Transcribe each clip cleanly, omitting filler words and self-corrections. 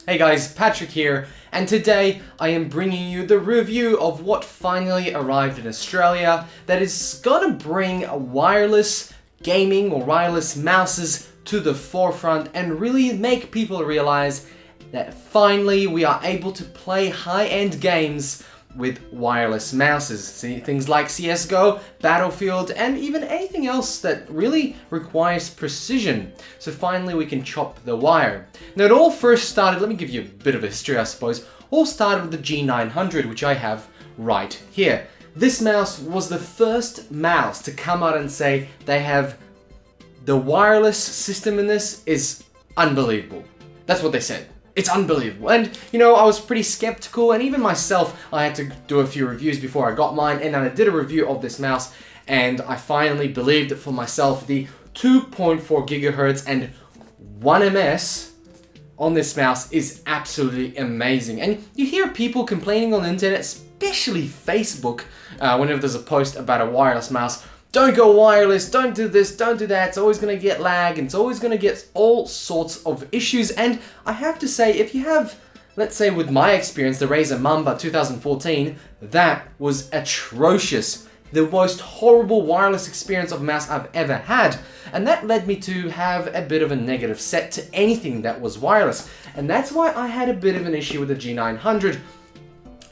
Hey guys, Patrick here, and today I am bringing you the review of what finally arrived in Australia that is gonna bring wireless gaming or wireless mouses to the forefront and really make people realize that finally we are able to play high-end games with wireless mouses. See, things like CSGO, Battlefield, and even anything else that really requires precision. So finally we can chop the wire. Now it all first started, let me give you a bit of a history I suppose, all started with the G900, which I have right here. This mouse was the first mouse to come out and say they have the wireless system in this is unbelievable. That's what they said. It's unbelievable. And, you know, I was pretty skeptical, and even myself, I had to do a few reviews before I got mine, and then I did a review of this mouse, and I finally believed it for myself. The 2.4 gigahertz and 1 ms on this mouse is absolutely amazing. And you hear people complaining on the internet, especially Facebook, whenever there's a post about a wireless mouse. Don't go wireless, don't do this, don't do that, it's always going to get lag, and it's always going to get all sorts of issues. And I have to say, if you have, let's say with my experience, the Razer Mamba 2014, that was atrocious. The most horrible wireless experience of a mouse I've ever had. And that led me to have a bit of a negative set to anything that was wireless. And that's why I had a bit of an issue with the G900.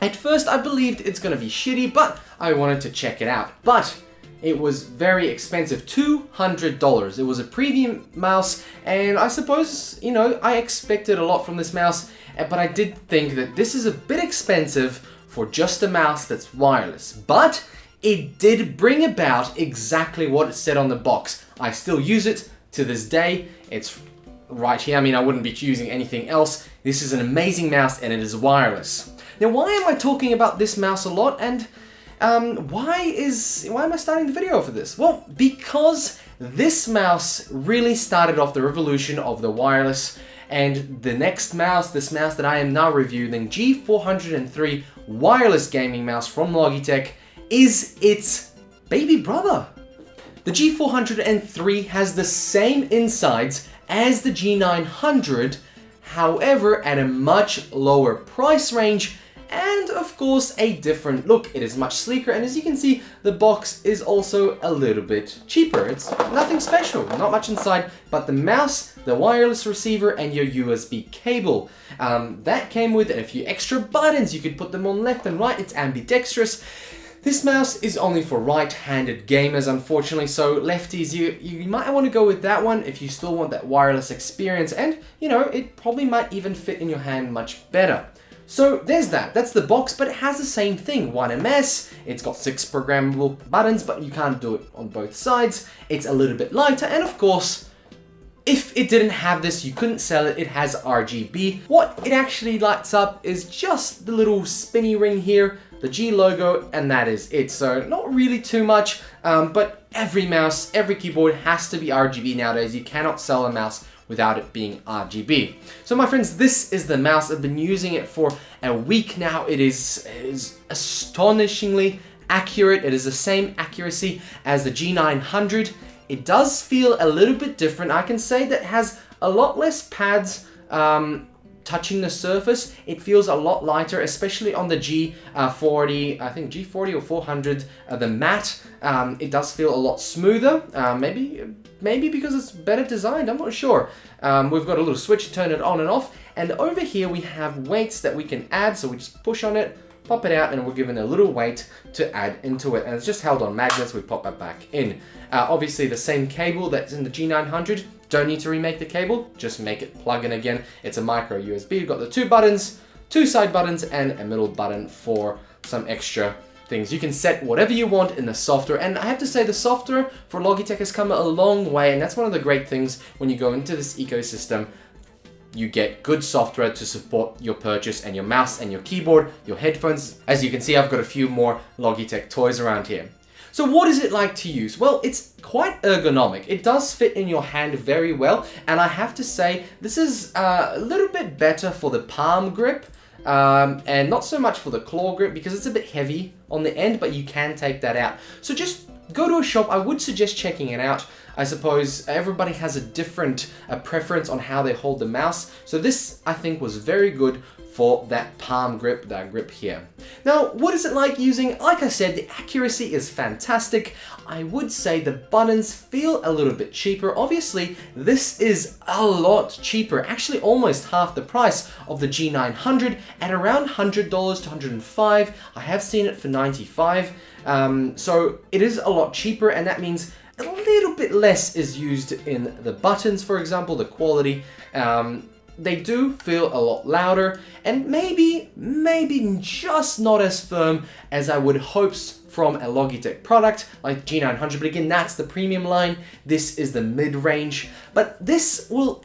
At first I believed it's going to be shitty, but I wanted to check it out. But it was very expensive, $200. It was a premium mouse, and I suppose, you know, I expected a lot from this mouse, but I did think that this is a bit expensive for just a mouse that's wireless. But it did bring about exactly what it said on the box. I still use it to this day. It's right here. I mean, I wouldn't be using anything else. This is an amazing mouse, and it is wireless. Now, why am I talking about this mouse a lot, and why am I starting the video for this? Well, because this mouse really started off the revolution of the wireless, and the next mouse, this mouse that I am now reviewing, G403 wireless gaming mouse from Logitech, is its baby brother. The G403 has the same insides as the G900, however at a much lower price range, and of course a different look. It is much sleeker, and as you can see, the box is also a little bit cheaper. It's nothing special, not much inside, but the mouse, the wireless receiver, and your USB cable. That came with a few extra buttons. You could put them on left and right. It's ambidextrous. This mouse is only for right-handed gamers, unfortunately, so lefties, you might want to go with that one if you still want that wireless experience, and, you know, it probably might even fit in your hand much better. So there's that, that's the box, but it has the same thing, 1 ms, it's got 6 programmable buttons, but you can't do it on both sides, it's a little bit lighter, and of course, if it didn't have this, you couldn't sell it, it has RGB. What it actually lights up is just the little spinny ring here, the G logo, and that is it. So not really too much, but every mouse, every keyboard has to be RGB nowadays. You cannot sell a mouse without it being RGB. So my friends, this is the mouse. I've been using it for a week now. It is astonishingly accurate. It is the same accuracy as the G900. It does feel a little bit different. I can say that it has a lot less pads touching the surface. It feels a lot lighter, especially on the G40, I think G40 or 400, the matte. It does feel a lot smoother, maybe because it's better designed, I'm not sure. We've got a little switch to turn it on and off, and over here we have weights that we can add, so we just push on it, pop it out, and we're given a little weight to add into it, and it's just held on magnets. We pop it back in. Obviously the same cable that's in the G900, don't need to remake the cable, just make it plug in again. It's a micro USB. You've got the 2 buttons, 2 side buttons, and a middle button for some extra things. You can set whatever you want in the software, and I have to say the software for Logitech has come a long way, and that's one of the great things when you go into this ecosystem. You get good software to support your purchase, and your mouse and your keyboard, your headphones. As you can see, I've got a few more Logitech toys around here. So what is it like to use? Well, it's quite ergonomic. It does fit in your hand very well, and I have to say this is a little bit better for the palm grip, and not so much for the claw grip because it's a bit heavy on the end, but you can take that out. So just go to a shop. I would suggest checking it out. I suppose everybody has a different preference on how they hold the mouse. So this, I think, was very good for that palm grip, that grip here. Now, what is it like using? Like I said, the accuracy is fantastic. I would say the buttons feel a little bit cheaper. Obviously, this is a lot cheaper, actually almost half the price of the G900 at around $100 to $105. I have seen it for $95. So it is a lot cheaper, and that means a little bit less is used in the buttons, for example, the quality. They do feel a lot louder and maybe just not as firm as I would hope from a Logitech product like G900, but again, that's the premium line. This is the mid-range, but this will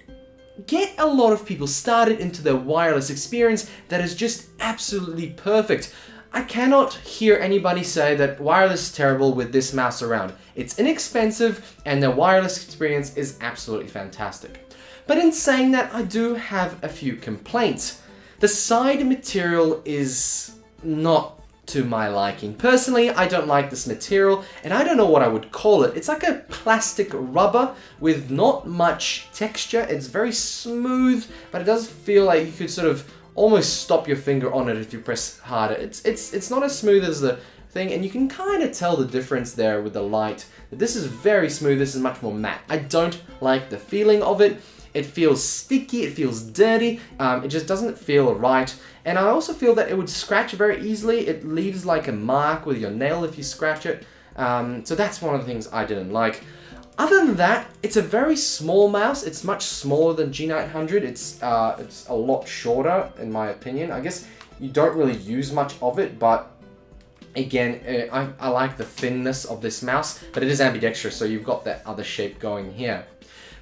get a lot of people started into the wireless experience that is just absolutely perfect. I cannot hear anybody say that wireless is terrible with this mouse around. It's inexpensive and the wireless experience is absolutely fantastic. But in saying that, I do have a few complaints. The side material is not to my liking. Personally, I don't like this material, and I don't know what I would call it. It's like a plastic rubber with not much texture. It's very smooth, but it does feel like you could sort of almost stop your finger on it if you press harder. It's not as smooth as the thing, and you can kind of tell the difference there with the light. This is very smooth, this is much more matte. I don't like the feeling of it. It feels sticky, it feels dirty, it just doesn't feel right. And I also feel that it would scratch very easily. It leaves like a mark with your nail if you scratch it. So that's one of the things I didn't like. Other than that, it's a very small mouse. It's much smaller than G900. It's a lot shorter, in my opinion. I guess you don't really use much of it, but again, I like the thinness of this mouse, but it is ambidextrous, so you've got that other shape going here.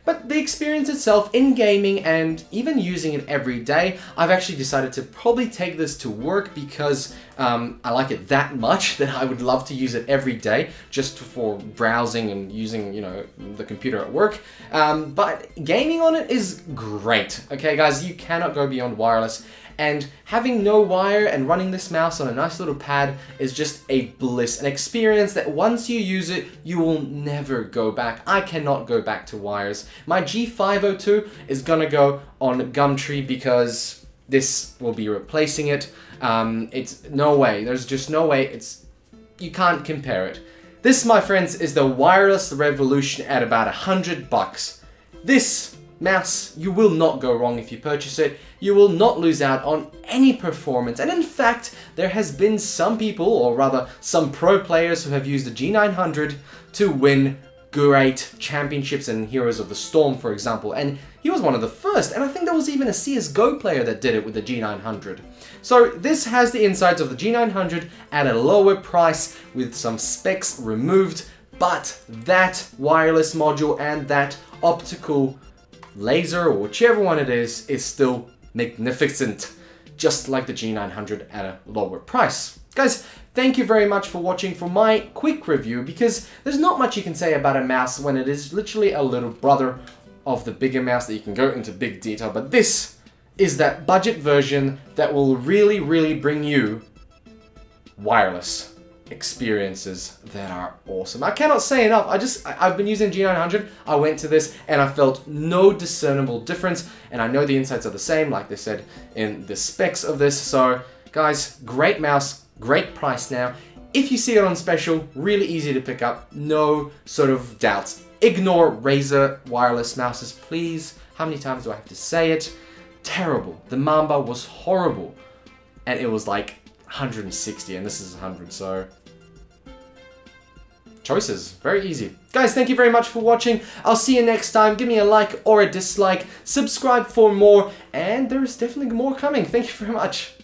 But the experience itself in gaming and even using it every day, I've actually decided to probably take this to work because I like it that much that I would love to use it every day just for browsing and using, you know, the computer at work. But gaming on it is great. Okay, guys, you cannot go beyond wireless. And having no wire and running this mouse on a nice little pad is just a bliss, an experience that once you use it, you will never go back. I cannot go back to wires. My G502 is gonna go on Gumtree because this will be replacing it. It's no way, there's just no way, you can't compare it. This, my friends, is the wireless revolution at about $100. This mouse, you will not go wrong if you purchase it. You will not lose out on any performance. And in fact, there has been some people, or rather some pro players who have used the G900 to win great championships and Heroes of the Storm, for example. And he was one of the first. And I think there was even a CSGO player that did it with the G900. So this has the insides of the G900 at a lower price with some specs removed. But that wireless module and that optical laser, or whichever one it is still magnificent, just like the G900 at a lower price. Guys, thank you very much for watching for my quick review, because there's not much you can say about a mouse when it is literally a little brother of the bigger mouse that you can go into big detail, but this is that budget version that will really, really bring you wireless experiences that are awesome. I cannot say enough. I've been using G900. I went to this and I felt no discernible difference, and I know the insides are the same like they said in the specs of this. So guys, great mouse, great price now. If you see it on special, really easy to pick up, no sort of doubts. Ignore Razer wireless mouses, please. How many times do I have to say it? Terrible. The Mamba was horrible, and it was like 160 and this is 100, so choices, very easy. Guys, thank you very much for watching. I'll see you next time. Give me a like or a dislike, subscribe for more, and there's definitely more coming. Thank you very much.